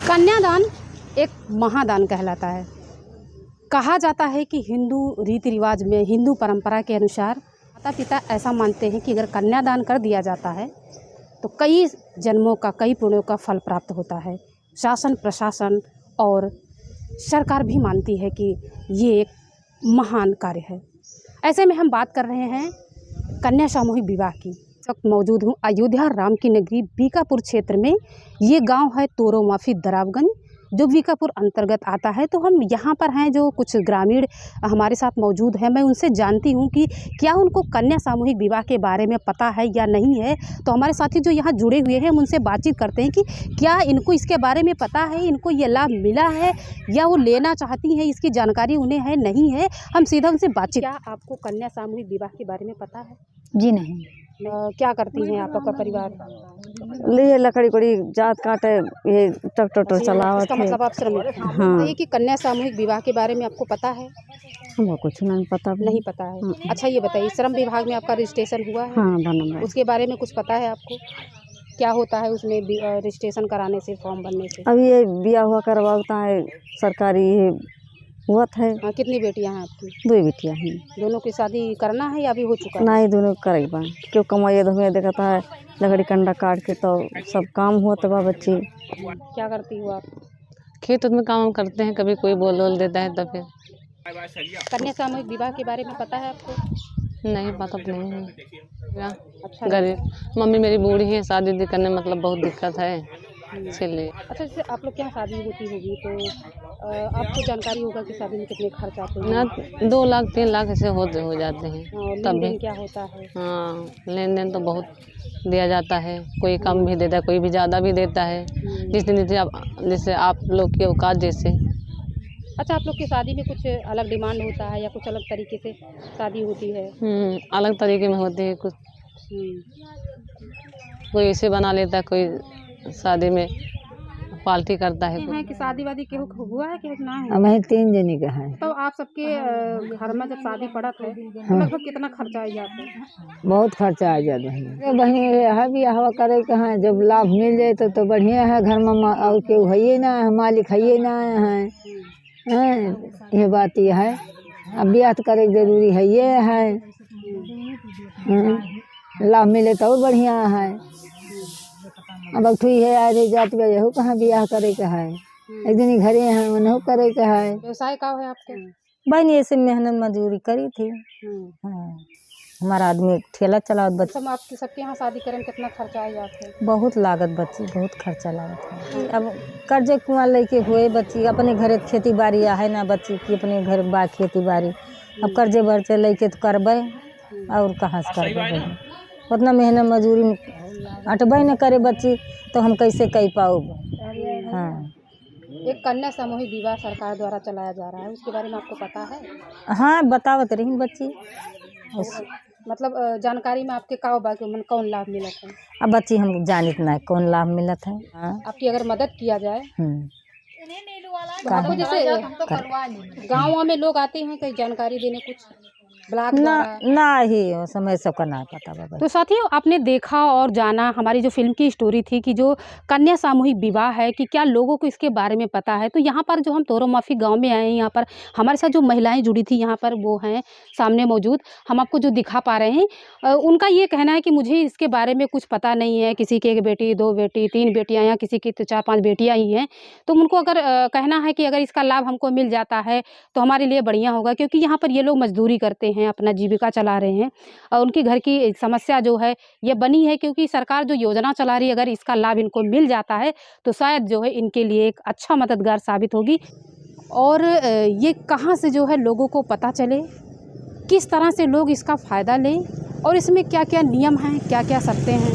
कन्यादान एक महादान कहलाता है। कहा जाता है कि हिंदू रीति रिवाज में, हिंदू परंपरा के अनुसार माता पिता ऐसा मानते हैं कि अगर कन्यादान कर दिया जाता है तो कई जन्मों का, कई पुण्यों का फल प्राप्त होता है। शासन प्रशासन और सरकार भी मानती है कि ये एक महान कार्य है। ऐसे में हम बात कर रहे हैं कन्या सामूहिक विवाह की। इस वक्त मौजूद हूँ अयोध्या राम की नगरी बीकापुर क्षेत्र में। ये गांव है तोरो माफी दरावगंज, जो बीकापुर अंतर्गत आता है। तो हम यहाँ पर हैं, जो कुछ ग्रामीण हमारे साथ मौजूद हैं। मैं उनसे जानती हूँ कि क्या उनको कन्या सामूहिक विवाह के बारे में पता है या नहीं है। तो हमारे साथी जो यहाँ जुड़े हुए हैं, हम उनसे बातचीत करते हैं कि क्या इनको इसके बारे में पता है, इनको ये लाभ मिला है या वो लेना चाहती हैं, इसकी जानकारी उन्हें है नहीं है। हम सीधा उनसे बातचीत। क्या आपको कन्या सामूहिक विवाह के बारे में पता है? जी नहीं। क्या करती हैं आप, आपका परिवार? लिए लकड़ी कोड़ी जात काटे, ये ट्रैक्टर चलावत इसका है। मतलब आप श्रमिक हैं। हाँ। ये कि कन्या सामूहिक विवाह के बारे में आपको पता है? हमको कुछ नहीं पता। नहीं पता है। अच्छा ये बताइए, श्रम विभाग में आपका रजिस्ट्रेशन हुआ है? हाँ, बना है। उसके बारे में कुछ पता है आपको? क्या होता है उसमें रजिस्ट्रेशन कराने से, फॉर्म भरने से? अभी ये बिया हुआ करवाता है सरकारी, ये हुआ है। हाँ, कितनी बेटियां हैं आपकी? 2 बेटियां हैं। दोनों की शादी करना है या अभी हो चुका है? नहीं, दोनों करेगा क्यों कमाइए तो हमें देखता है लकड़ी कंडा काट के, तो सब काम हुआ तो बच्ची। क्या करती हो आप? खेत में काम करते हैं, कभी कोई बोल देता है तो फिर। कन्या सामूहिक विवाह के बारे में पता है आपको? नहीं पता तो नहीं है। अच्छा, गरीब मम्मी मेरी बूढ़ी है, शादी करने मतलब बहुत दिक्कत है, इसलिए। अच्छा, जैसे आप लोग के यहाँ शादी होती होगी तो आपको जानकारी होगा कि शादी में कितने खर्च आते हैं? ना 2 लाख 3 लाख ऐसे हो जाते हैं। लेन देन क्या होता है? हाँ, लेन देन तो बहुत दिया जाता है, कोई कम भी देता है, कोई भी ज़्यादा भी देता है, जैसे आप लोग के औकात जैसे। अच्छा, आप लोग की शादी में कुछ अलग डिमांड होता है या कुछ अलग तरीके से शादी होती है? अलग तरीके में होती है कुछ। कोई ऐसे बना लेता है, कोई शादी में पार्टी करता है। कि शादी वादी केहू हुआ है कि ना है? हमें 3 जने का है। तो आप सबके घर में जब शादी पड़त है तो लगभग कितना खर्चा आ जाता है? बहुत खर्चा आ जाता है। बहनी है भी हवा करे कहाँ, जब लाभ मिल जाए तो बढ़िया है। घर में और केहू है ना, मालिक है ना है। ये बात ये है। अब ब्याह करे जरूरी है, ये है। लाभ मिले तो बढ़िया है। अब अठुई है आ रही जात गए हो कहाँ ब्याह करे का है, एक दिन घरे हैं उन्हों करे का है। व्यवसाय का है आपके? बहनी ऐसे मेहनत मजदूरी करी थी। हाँ। हमारा आदमी ठेला चलावत बच्चे। सब आपके सबके यहाँ शादी करें में कितना खर्चा आ जाता है? बहुत लागत बच्ची, बहुत खर्चा लागत है। अब कर्जे कुआं लेके हुए बच्ची, अपने घरे खेती बाड़ी है ना बच्ची की, अपने घर बा खेती बाड़ी। अब कर्जे भरते लेके तो करबे और कहाँ से करबे? उतना मेहनत मजदूरी अटबे न करे बच्ची तो हम कैसे कह पाओ? हाँ। एक कन्या सामूहिक विवाह सरकार द्वारा चलाया जा रहा है, उसके बारे में आपको पता है? हाँ, बतावत रही बच्ची। मतलब जानकारी में आपके का बाकी मन कौन लाभ मिला था? अब बच्ची हम जानित ना कौन लाभ मिला था। आपकी अगर मदद किया जाए तो जैसे गाँव में लोग आते हैं कहीं जानकारी देने, कुछ ब्लॉक ना ही समय सबका ना पता बाबा। तो साथियों, आपने देखा और जाना, हमारी जो फिल्म की स्टोरी थी कि जो कन्या सामूहिक विवाह है कि क्या लोगों को इसके बारे में पता है। तो यहाँ पर जो हम तोरो माफी गांव में आए हैं, यहाँ पर हमारे साथ जो महिलाएं जुड़ी थी यहाँ पर वो हैं सामने मौजूद, हम आपको जो दिखा पा रहे हैं। उनका ये कहना है कि मुझे इसके बारे में कुछ पता नहीं है। किसी की 1 बेटी, 2 बेटी, 3 बेटियाँ, या किसी की तो 4-5 बेटियाँ ही हैं। तो उनको अगर कहना है कि अगर इसका लाभ हमको मिल जाता है तो हमारे लिए बढ़िया होगा, क्योंकि यहाँ पर ये लोग मजदूरी करते हैं, अपना जीविका चला रहे हैं और उनकी घर की समस्या जो है ये बनी है। क्योंकि सरकार जो योजना चला रही है, अगर इसका लाभ इनको मिल जाता है तो शायद जो है इनके लिए एक अच्छा मददगार साबित होगी। और ये कहाँ से जो है लोगों को पता चले, किस तरह से लोग इसका फ़ायदा लें और इसमें क्या क्या नियम हैं, क्या क्या शर्तें हैं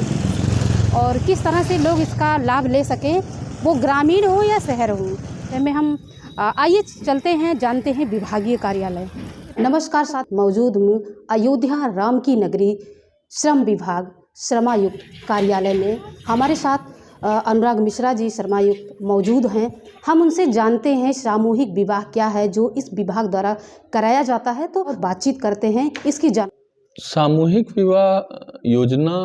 और किस तरह से लोग इसका लाभ ले सकें, वो ग्रामीण हो या शहर हो। में हम आइए चलते हैं, जानते हैं विभागीय कार्यालय। नमस्कार, साथ मौजूद हूँ अयोध्या राम की नगरी श्रम विभाग श्रमायुक्त कार्यालय में। हमारे साथ अनुराग मिश्रा जी श्रमायुक्त मौजूद हैं। हम उनसे जानते हैं सामूहिक विवाह क्या है जो इस विभाग द्वारा कराया जाता है, तो बातचीत करते हैं इसकी जान। सामूहिक विवाह योजना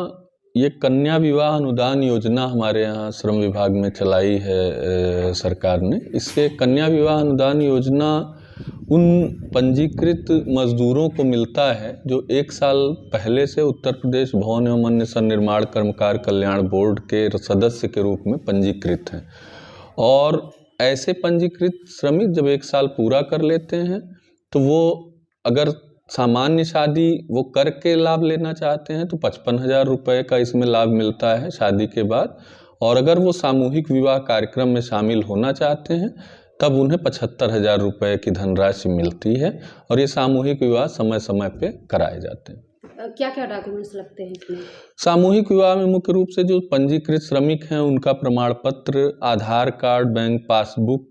ये कन्या विवाह अनुदान योजना हमारे यहाँ श्रम विभाग में चलाई है सरकार ने। इसके कन्या विवाह अनुदान योजना उन पंजीकृत मजदूरों को मिलता है जो 1 साल पहले से उत्तर प्रदेश भवन एवं अन्य संनिर्माण कर्मकार कल्याण बोर्ड के सदस्य के रूप में पंजीकृत हैं। और ऐसे पंजीकृत श्रमिक जब 1 साल पूरा कर लेते हैं तो वो अगर सामान्य शादी वो करके लाभ लेना चाहते हैं तो 55,000 रुपये का इसमें लाभ मिलता है शादी के बाद। और अगर वो सामूहिक विवाह कार्यक्रम में शामिल होना चाहते हैं तब उन्हें 75,000 रुपये की धनराशि मिलती है। और ये सामूहिक विवाह समय समय पे कराए जाते हैं। क्या क्या डॉक्यूमेंट्स लगते हैं इसमें? सामूहिक विवाह में मुख्य रूप से जो पंजीकृत श्रमिक हैं उनका प्रमाण पत्र, आधार कार्ड, बैंक पासबुक,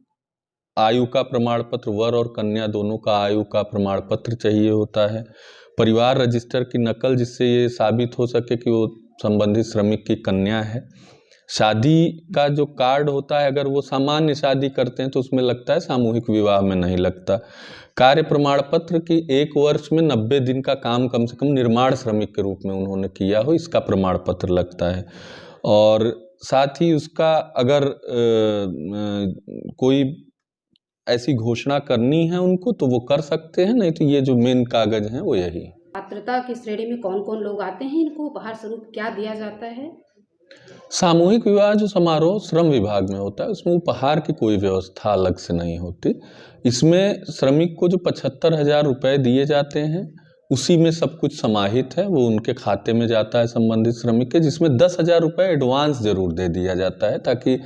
आयु का प्रमाण पत्र, वर और कन्या दोनों का आयु का प्रमाण पत्र चाहिए होता है। परिवार रजिस्टर की नकल जिससे ये साबित हो सके कि वो संबंधित श्रमिक की कन्या है। शादी का जो कार्ड होता है अगर वो सामान्य शादी करते हैं तो उसमें लगता है, सामूहिक विवाह में नहीं लगता। कार्य प्रमाण पत्र की 1 वर्ष में 90 दिन का काम कम से कम निर्माण श्रमिक के रूप में उन्होंने किया हो, इसका प्रमाण पत्र लगता है। और साथ ही उसका अगर कोई ऐसी घोषणा करनी है उनको तो वो कर सकते हैं, नहीं तो ये जो मेन कागज हैं वो यही। पात्रता की श्रेणी में कौन कौन लोग आते हैं? इनको उपहार स्वरूप क्या दिया जाता है? सामूहिक विवाह जो समारोह श्रम विभाग में होता है उसमें उपहार की कोई व्यवस्था अलग से नहीं होती। इसमें श्रमिक को जो 75,000 रुपये दिए जाते हैं उसी में सब कुछ समाहित है, वो उनके खाते में जाता है संबंधित श्रमिक के, जिसमें 10,000 रुपये एडवांस जरूर दे दिया जाता है ताकि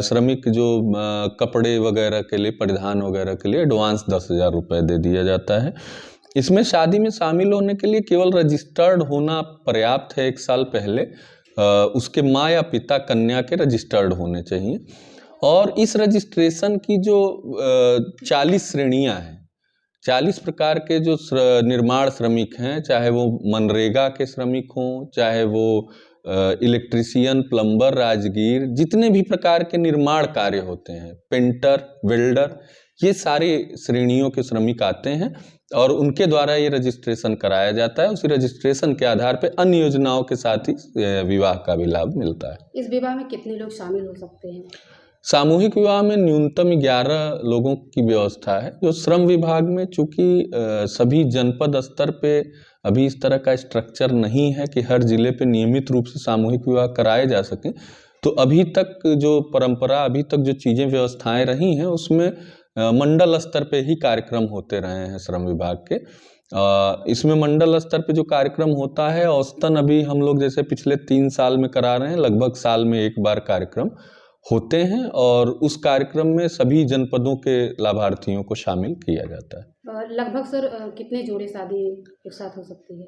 श्रमिक जो कपड़े वगैरह के लिए, परिधान वगैरह के लिए एडवांस 10,000 रुपये दे दिया जाता है। इसमें शादी में शामिल होने के लिए केवल रजिस्टर्ड होना पर्याप्त है। 1 साल पहले उसके माँ या पिता कन्या के रजिस्टर्ड होने चाहिए। और इस रजिस्ट्रेशन की जो 40 श्रेणियां हैं, 40 प्रकार के जो निर्माण श्रमिक हैं, चाहे वो मनरेगा के श्रमिक हों, चाहे वो इलेक्ट्रीशियन, प्लम्बर, राजगीर, जितने भी प्रकार के निर्माण कार्य होते हैं, पेंटर, वेल्डर, ये सारी श्रेणियों के श्रमिक आते हैं और उनके द्वारा ये रजिस्ट्रेशन कराया जाता है। उसी रजिस्ट्रेशन के आधार पर अन्य योजनाओं के साथ ही विवाह का भी लाभ मिलता है। इस विवाह में कितने लोग शामिल हो सकते हैं? सामूहिक विवाह में न्यूनतम 11 लोगों की व्यवस्था है। जो श्रम विभाग में चूंकि सभी जनपद स्तर पे अभी इस तरह का स्ट्रक्चर नहीं है कि हर जिले पे नियमित रूप से सामूहिक विवाह कराए जा सकें, तो अभी तक जो परंपरा, अभी तक जो चीज़ें व्यवस्थाएं रही हैं उसमें मंडल स्तर पे ही कार्यक्रम होते रहे हैं श्रम विभाग के। इसमें मंडल स्तर पे जो कार्यक्रम होता है औसतन अभी हम लोग जैसे पिछले 3 साल में करा रहे हैं, लगभग साल में 1 बार कार्यक्रम होते हैं और उस कार्यक्रम में सभी जनपदों के लाभार्थियों को शामिल किया जाता है। लगभग सर कितने जोड़े शादी एक साथ हो सकती है?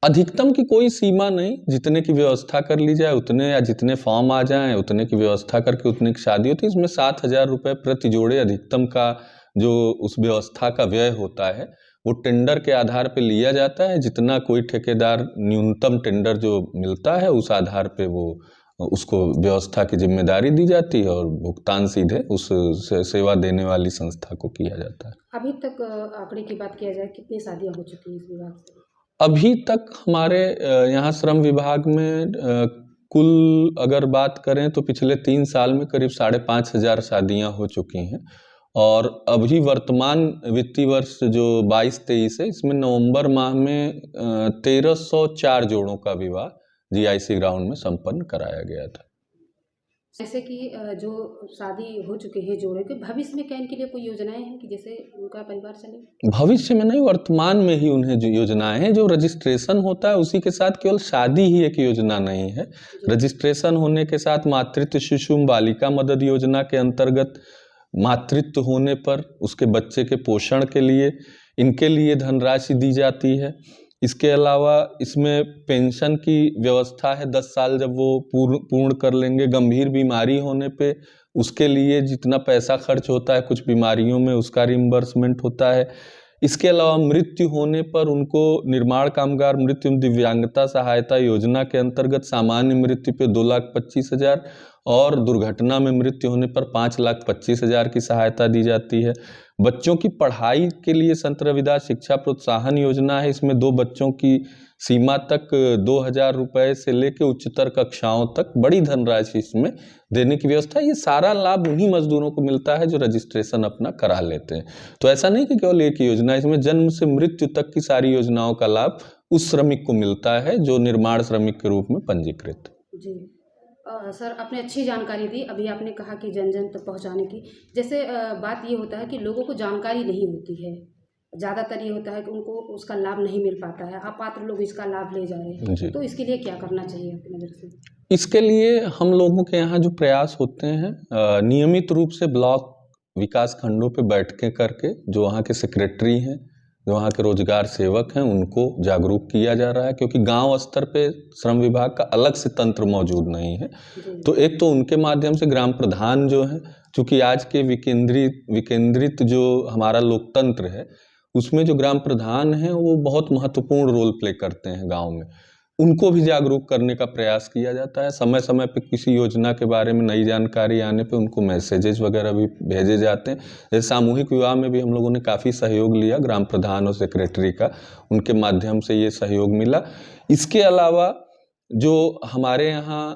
अधिकतम की कोई सीमा नहीं, जितने की व्यवस्था कर ली जाए उतने, या जितने फॉर्म आ जाएं उतने की व्यवस्था करके उतने की शादी होती है। इसमें 7,000 रुपये प्रति जोड़े अधिकतम का जो उस व्यवस्था का व्यय होता है वो टेंडर के आधार पे लिया जाता है। जितना कोई ठेकेदार न्यूनतम टेंडर जो मिलता है उस आधार पे वो उसको व्यवस्था की जिम्मेदारी दी जाती है और भुगतान सीधे उस सेवा देने वाली संस्था को किया जाता है। अभी तक आंकड़े की बात किया जाए, कितनी शादियां हो चुकी हैं इस विभाग से? अभी तक हमारे यहाँ श्रम विभाग में कुल अगर बात करें तो पिछले 3 साल में करीब 5,500 शादियां हो चुकी हैं। और अभी वर्तमान वित्तीय वर्ष जो 22-23 है, इसमें नवंबर माह में 1,304 जोड़ों का विवाह GIC ग्राउंड में संपन्न कराया गया था। जैसे कि जो शादी हो चुके हैं जोड़े के, भविष्य में क्या इनके लिए कोई योजनाएं हैं कि जैसे उनका परिवार चले? भविष्य में नहीं, वर्तमान में ही उन्हें जो योजनाएं हैं, जो रजिस्ट्रेशन होता है उसी के साथ केवल शादी ही एक योजना नहीं है। रजिस्ट्रेशन होने के साथ मातृत्व शिशु बालिका मदद योजना के अंतर्गत मातृत्व होने पर उसके बच्चे के पोषण के लिए इनके लिए धनराशि दी जाती है। इसके अलावा इसमें पेंशन की व्यवस्था है। 10 साल जब वो पूर्ण कर लेंगे, गंभीर बीमारी होने पे उसके लिए जितना पैसा खर्च होता है कुछ बीमारियों में उसका रिम्बर्समेंट होता है। इसके अलावा मृत्यु होने पर उनको निर्माण कामगार मृत्यु दिव्यांगता सहायता योजना के अंतर्गत सामान्य मृत्यु पे 2,25,000 और दुर्घटना में मृत्यु होने पर 5,25,000 की सहायता दी जाती है। बच्चों की पढ़ाई के लिए संत रविदास शिक्षा प्रोत्साहन योजना है। इसमें 2 बच्चों की सीमा तक 2,000 रुपये से लेकर उच्चतर कक्षाओं तक बड़ी धनराशि इसमें देने की व्यवस्था है। ये सारा लाभ उन्हीं मजदूरों को मिलता है जो रजिस्ट्रेशन अपना करा लेते हैं। तो ऐसा नहीं कि केवल एक योजना, इसमें जन्म से मृत्यु तक की सारी योजनाओं का लाभ उस श्रमिक को मिलता है जो निर्माण श्रमिक के रूप में पंजीकृत। जी सर, आपने अच्छी जानकारी दी। अभी आपने कहा कि जन जन तक पहुंचाने की, जैसे बात ये होता है कि लोगों को जानकारी नहीं होती है। ज़्यादातर ये होता है कि उनको उसका लाभ नहीं मिल पाता है, अपात्र लोग इसका लाभ ले जा रहे हैं। तो इसके लिए क्या करना चाहिए अपनी नज़र से? इसके लिए हम लोगों के यहाँ जो प्रयास होते हैं, नियमित रूप से ब्लॉक विकास खंडों पे बैठकें करके जो वहाँ के सेक्रेटरी हैं, जो वहाँ के रोजगार सेवक हैं, उनको जागरूक किया जा रहा है, क्योंकि गांव स्तर पे श्रम विभाग का अलग से तंत्र मौजूद नहीं है। तो एक तो उनके माध्यम से ग्राम प्रधान जो है, चूँकि आज के विकेंद्रित जो हमारा लोकतंत्र है उसमें जो ग्राम प्रधान हैं वो बहुत महत्वपूर्ण रोल प्ले करते हैं गांव में। उनको भी जागरूक करने का प्रयास किया जाता है। समय समय पे किसी योजना के बारे में नई जानकारी आने पे उनको मैसेजेस वगैरह भी भेजे जाते हैं। जैसे सामूहिक विवाह में भी हम लोगों ने काफ़ी सहयोग लिया ग्राम प्रधान और सेक्रेटरी का, उनके माध्यम से ये सहयोग मिला। इसके अलावा जो हमारे यहाँ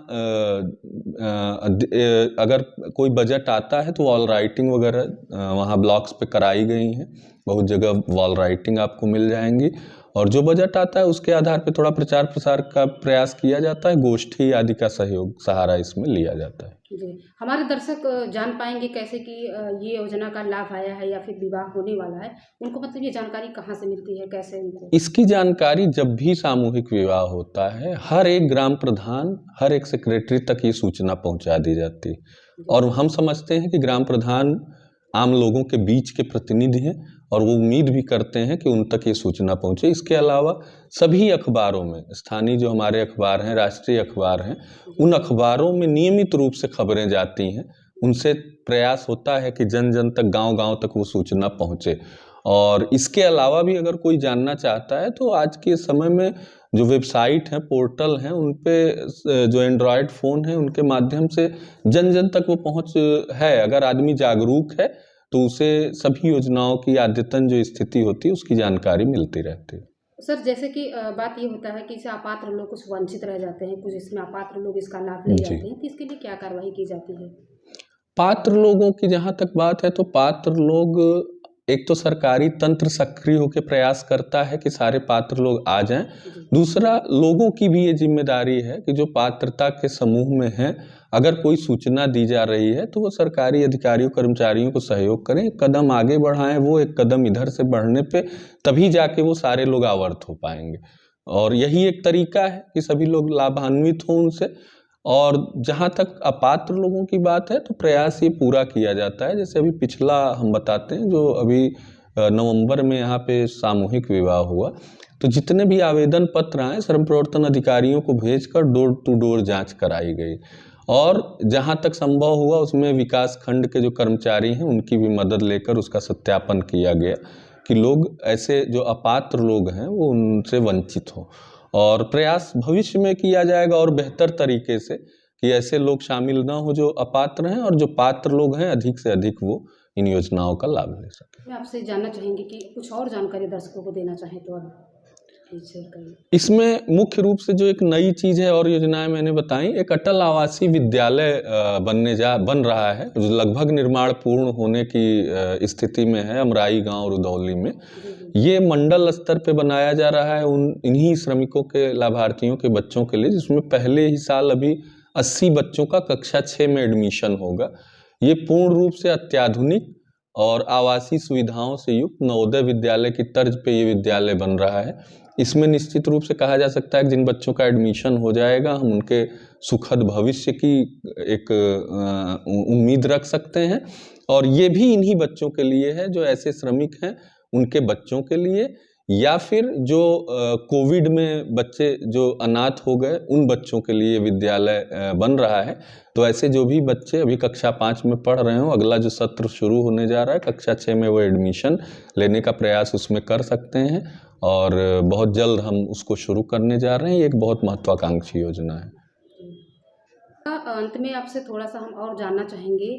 अगर कोई बजट आता है तो वॉल राइटिंग वगैरह वहाँ ब्लॉक्स पे कराई गई हैं। बहुत जगह वॉल राइटिंग आपको मिल जाएंगी, और जो बजट आता है उसके आधार पे थोड़ा प्रचार प्रसार का प्रयास किया जाता है। गोष्ठी आदि का सहयोग सहारा इसमें लिया जाता है। जी, हमारे दर्शक जान पाएंगे कैसे कि ये योजना का लाभ आया है या फिर विवाह होने वाला है, उनको मतलब ये जानकारी कहाँ से मिलती है, कैसे उनको? इसकी जानकारी जब भी सामूहिक विवाह होता है हर एक ग्राम प्रधान, हर एक सेक्रेटरी तक ये सूचना पहुंचा दी जाती है। और हम समझते हैं कि ग्राम प्रधान आम लोगों के बीच के प्रतिनिधि हैं और वो उम्मीद भी करते हैं कि उन तक ये सूचना पहुंचे। इसके अलावा सभी अखबारों में, स्थानीय जो हमारे अखबार हैं, राष्ट्रीय अखबार हैं, उन अखबारों में नियमित रूप से खबरें जाती हैं। उनसे प्रयास होता है कि जन जन तक, गांव गांव तक वो सूचना पहुंचे। और इसके अलावा भी अगर कोई जानना चाहता है तो आज के समय में जो वेबसाइट हैं, पोर्टल हैं, उन पे जो एंड्रॉयड फ़ोन है उनके माध्यम से जन जन तक वो पहुंच है। अगर आदमी जागरूक है तो उसे सभी योजनाओं की अद्यतन जो स्थिति होती है उसकी जानकारी मिलती रहती है। सर, जैसे कि बात ये होता है कि इससे अपात्र लोग कुछ वंचित रह जाते हैं, कुछ इसमें अपात्र लोग इसका लाभ ले जाते हैं, तो इसके लिए क्या कार्रवाई की जाती है? पात्र लोगों की जहाँ तक बात है तो पात्र लोग, एक तो सरकारी तंत्र सक्रिय होकर प्रयास करता है कि सारे पात्र लोग आ जाएं। दूसरा, लोगों की भी ये जिम्मेदारी है कि जो पात्रता के समूह में हैं, अगर कोई सूचना दी जा रही है तो वो सरकारी अधिकारियों कर्मचारियों को सहयोग करें, एक कदम आगे बढ़ाएं, वो एक कदम इधर से बढ़ने पे तभी जाके वो सारे लोग आवर्त हो पाएंगे। और यही एक तरीका है कि सभी लोग लाभान्वित हों उनसे। और जहाँ तक अपात्र लोगों की बात है तो प्रयास ये पूरा किया जाता है। जैसे अभी पिछला हम बताते हैं, जो अभी नवंबर में यहाँ पे सामूहिक विवाह हुआ, तो जितने भी आवेदन पत्र आए श्रम प्रवर्तन अधिकारियों को भेजकर डोर टू डोर जांच कराई गई। और जहाँ तक संभव हुआ उसमें विकास खंड के जो कर्मचारी हैं उनकी भी मदद लेकर उसका सत्यापन किया गया कि लोग, ऐसे जो अपात्र लोग हैं वो उनसे वंचित हों। और प्रयास भविष्य में किया जाएगा और बेहतर तरीके से कि ऐसे लोग शामिल ना हो जो अपात्र हैं, और जो पात्र लोग हैं अधिक से अधिक वो इन योजनाओं का लाभ ले सकें। मैं आपसे जानना चाहेंगे कि कुछ और जानकारी दर्शकों को देना चाहें तो अब शेयर करिए। इसमें मुख्य रूप से जो एक नई चीज़ है और योजनाएं मैंने बताई, एक अटल आवासीय विद्यालय बन रहा है जो लगभग निर्माण पूर्ण होने की स्थिति में है अमराई गांव रुदौली में। ये मंडल स्तर पे बनाया जा रहा है इन्हीं श्रमिकों के, लाभार्थियों के बच्चों के लिए, जिसमें पहले ही साल अभी 80 बच्चों का कक्षा 6 में एडमिशन होगा। ये पूर्ण रूप से अत्याधुनिक और आवासीय सुविधाओं से युक्त नवोदय विद्यालय की तर्ज पे ये विद्यालय बन रहा है। इसमें निश्चित रूप से कहा जा सकता है कि जिन बच्चों का एडमिशन हो जाएगा हम उनके सुखद भविष्य की एक उम्मीद रख सकते हैं। और ये भी इन्हीं बच्चों के लिए है जो ऐसे श्रमिक हैं, उनके बच्चों के लिए, या फिर जो कोविड में बच्चे जो अनाथ हो गए उन बच्चों के लिए विद्यालय बन रहा है। तो ऐसे जो भी बच्चे अभी कक्षा 5 में पढ़ रहे हो, अगला जो सत्र शुरू होने जा रहा है कक्षा 6 में, वो एडमिशन लेने का प्रयास उसमें कर सकते हैं। और बहुत जल्द हम उसको शुरू करने जा रहे हैं। ये एक बहुत महत्वाकांक्षी योजना है। अंत में आपसे थोड़ा सा हम और जानना चाहेंगे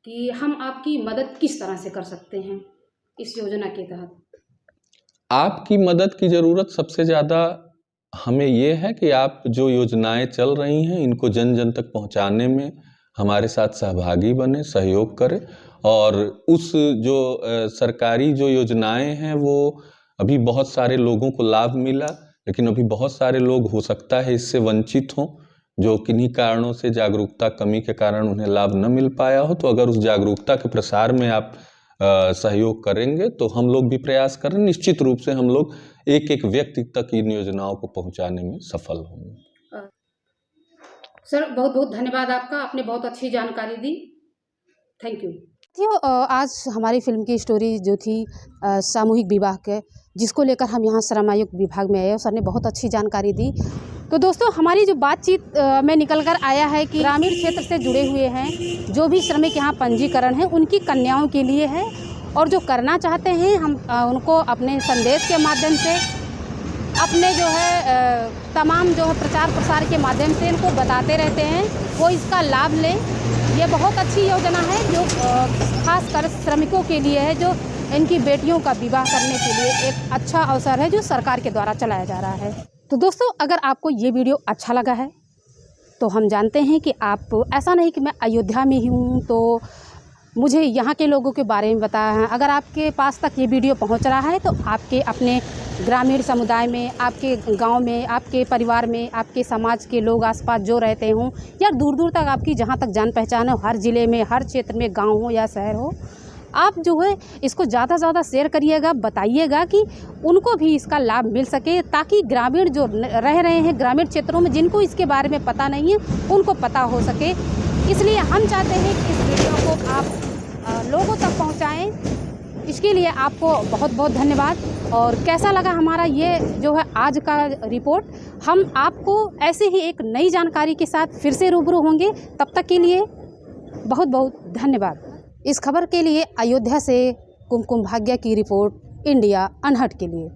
कि हम आपकी मदद किस तरह से कर सकते हैं इस योजना के तहत। आपकी मदद की ज़रूरत सबसे ज़्यादा हमें ये है कि आप जो योजनाएं चल रही हैं इनको जन जन तक पहुंचाने में हमारे साथ सहभागी बने, सहयोग करें। और उस जो सरकारी जो योजनाएं हैं वो अभी बहुत सारे लोगों को लाभ मिला, लेकिन अभी बहुत सारे लोग हो सकता है इससे वंचित हों, जो किन्हीं कारणों से जागरूकता कमी के कारण उन्हें लाभ न मिल पाया हो। तो अगर उस जागरूकता के प्रसार में आप सहयोग करेंगे तो हम लोग भी प्रयास करें, निश्चित रूप से हम लोग एक एक व्यक्ति तक इन योजनाओं को पहुंचाने में सफल होंगे। सर बहुत बहुत धन्यवाद आपका, आपने बहुत अच्छी जानकारी दी। Thank you. आज हमारी फिल्म की स्टोरी जो थी सामूहिक विवाह के, जिसको लेकर हम यहाँ श्रम आयुक्त विभाग में आए और सर ने बहुत अच्छी जानकारी दी। तो दोस्तों हमारी जो बातचीत में निकल कर आया है कि ग्रामीण क्षेत्र से जुड़े हुए हैं जो भी श्रमिक यहाँ पंजीकरण है उनकी कन्याओं के लिए है, और जो करना चाहते हैं हम उनको अपने संदेश के माध्यम से, अपने जो है तमाम जो है प्रचार प्रसार के माध्यम से इनको बताते रहते हैं, वो इसका लाभ लें। ये बहुत अच्छी योजना है जो खासकर श्रमिकों के लिए है, जो इनकी बेटियों का विवाह करने के लिए एक अच्छा अवसर है जो सरकार के द्वारा चलाया जा रहा है। तो दोस्तों अगर आपको ये वीडियो अच्छा लगा है तो हम जानते हैं कि आप, ऐसा नहीं कि मैं अयोध्या में ही हूँ तो मुझे यहाँ के लोगों के बारे में बताया है। अगर आपके पास तक ये वीडियो पहुँच रहा है तो आपके अपने ग्रामीण समुदाय में, आपके गांव में, आपके परिवार में, आपके समाज के लोग आसपास जो रहते हों, या दूर दूर तक आपकी जहाँ तक जान पहचान हो, हर ज़िले में, हर क्षेत्र में, गांव हो या शहर हो, आप जो है इसको ज़्यादा से ज़्यादा शेयर करिएगा, बताइएगा कि उनको भी इसका लाभ मिल सके, ताकि ग्रामीण जो रह रहे हैं ग्रामीण क्षेत्रों में, जिनको इसके बारे में पता नहीं है उनको पता हो सके। इसलिए हम चाहते हैं कि इस वीडियो को आप लोगों तक पहुंचाएं। इसके लिए आपको बहुत बहुत धन्यवाद। और कैसा लगा हमारा ये जो है आज का रिपोर्ट, हम आपको ऐसे ही एक नई जानकारी के साथ फिर से रूबरू होंगे। तब तक के लिए बहुत बहुत धन्यवाद। इस खबर के लिए अयोध्या से कुमकुम भाग्य की रिपोर्ट, इंडिया अनहट के लिए।